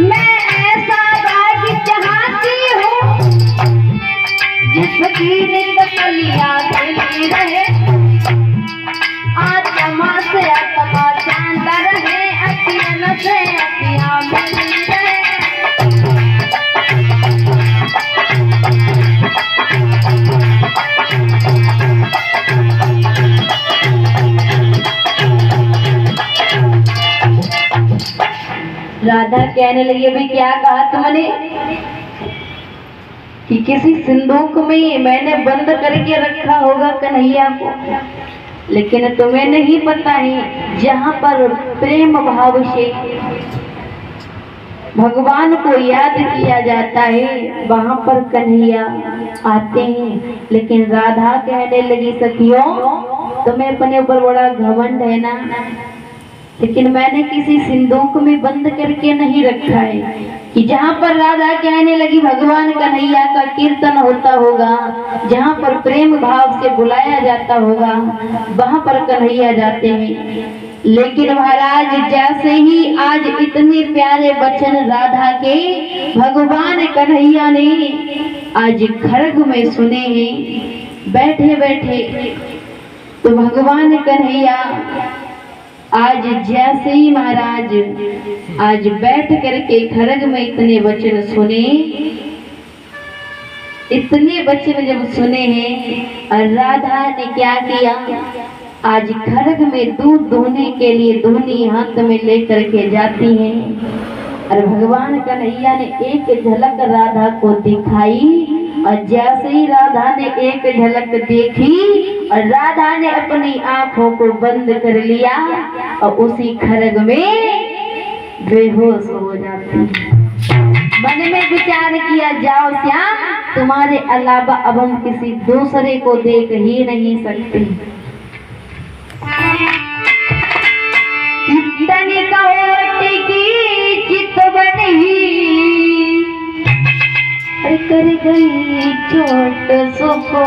मैं ऐसा राग चाहती हूँ जिसकी नित कलियां खिलती रहे, आत्मा से आत्मा चांदा रहे, अखियां से अखियां मिलती रहे। राधा कहने लगी, अभी क्या कहा तुमने कि किसी सिंदूक में मैंने बंद करके रखा होगा कन्हैया को, लेकिन तुम्हें नहीं पता है जहाँ पर प्रेम भाव से भगवान को याद किया जाता है वहां पर कन्हैया आते हैं। लेकिन राधा कहने लगी, सखियों तुम्हें अपने ऊपर बड़ा घमंड है ना, लेकिन मैंने किसी सिंदूक में बंद करके नहीं रखा है कि जहाँ पर राधा कहने लगी भगवान कन्हैया का कीर्तन होता होगा, जहाँ पर प्रेम भाव से बुलाया जाता होगा वहां पर कन्हैया जाते हैं। लेकिन महाराज जैसे ही आज इतने प्यारे वचन राधा के भगवान कन्हैया ने आज खड्ग में सुने हैं बैठे बैठे, तो भगवान कन्हैया आज जैसे ही महाराज आज बैठ करके खड्ग में इतने वचन सुने, इतने वचन जब सुने हैं और राधा ने क्या किया, आज खड्ग में दूध धोने के लिए धोनी हाथ में लेकर के जाती हैं और भगवान कन्हैया ने एक झलक राधा को दिखाई और जैसे ही राधा ने एक झलक देखी और राधा ने अपनी आंखों को बंद कर लिया और उसी खड्ग में बेहोश हो जाती है। मन में विचार किया, जाओ श्याम तुम्हारे अलावा अब हम किसी दूसरे को देख ही नहीं सकते। कर गई चोट सुखो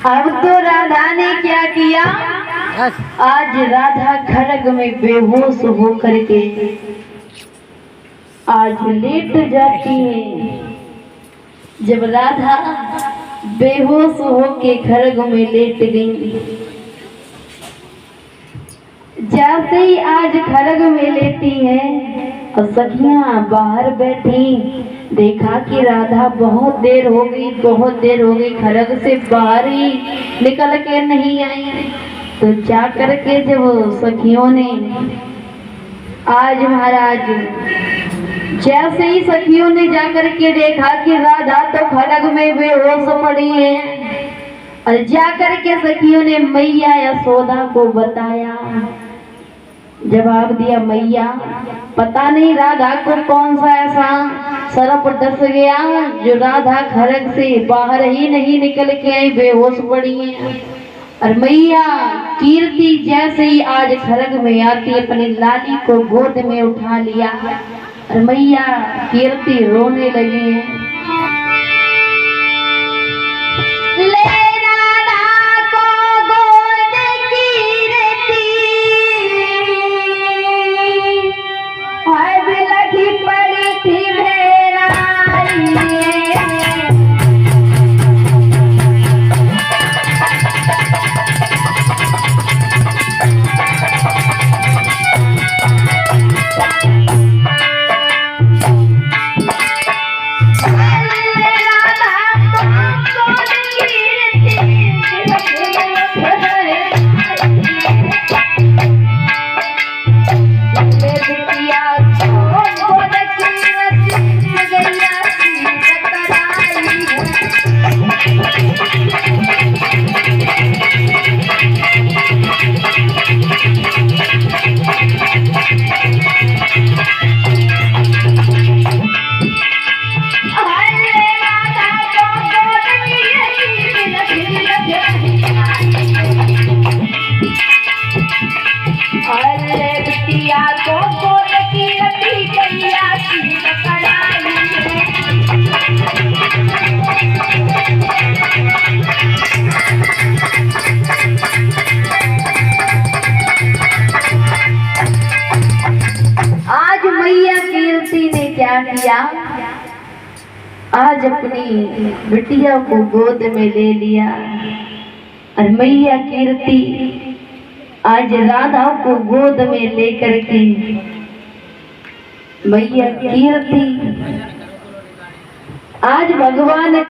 अब तो राधा ने क्या किया, आज राधा खड्ग में बेहोश होकर के आज लेट जाती है। जब राधा बेहोश होके खड्ग में लेट गई, जैसे ही आज खड्ग में लेटी है और सखियां बाहर बैठी, देखा कि राधा बहुत देर हो गई खड्ग से बाहर ही निकल के नहीं आई। तो जा करके जब सखियों ने आज महाराज जैसे ही सखियों ने जाकर के देखा कि राधा तो खड्ग में बेहोश पड़ी है और जाकर के सखियों ने मैया यशोदा को बताया। जवाब दिया, मैया पता नहीं राधा को कौन सा ऐसा सर्प डस गया जो राधा खरग से बाहर ही नहीं निकल के आई, बेहोश पड़ी है। और मैया कीर्ति जैसे ही आज खरग में आती अपनी लाली को गोद में उठा लिया और मैया कीर्ति रोने लगी है। आज मैया कीर्ति ने क्या किया, आज अपनी बिटिया को गोद में ले लिया और मैया कीर्ति आज राधा को गोद में लेकर के मैया कीर्ति आज भगवान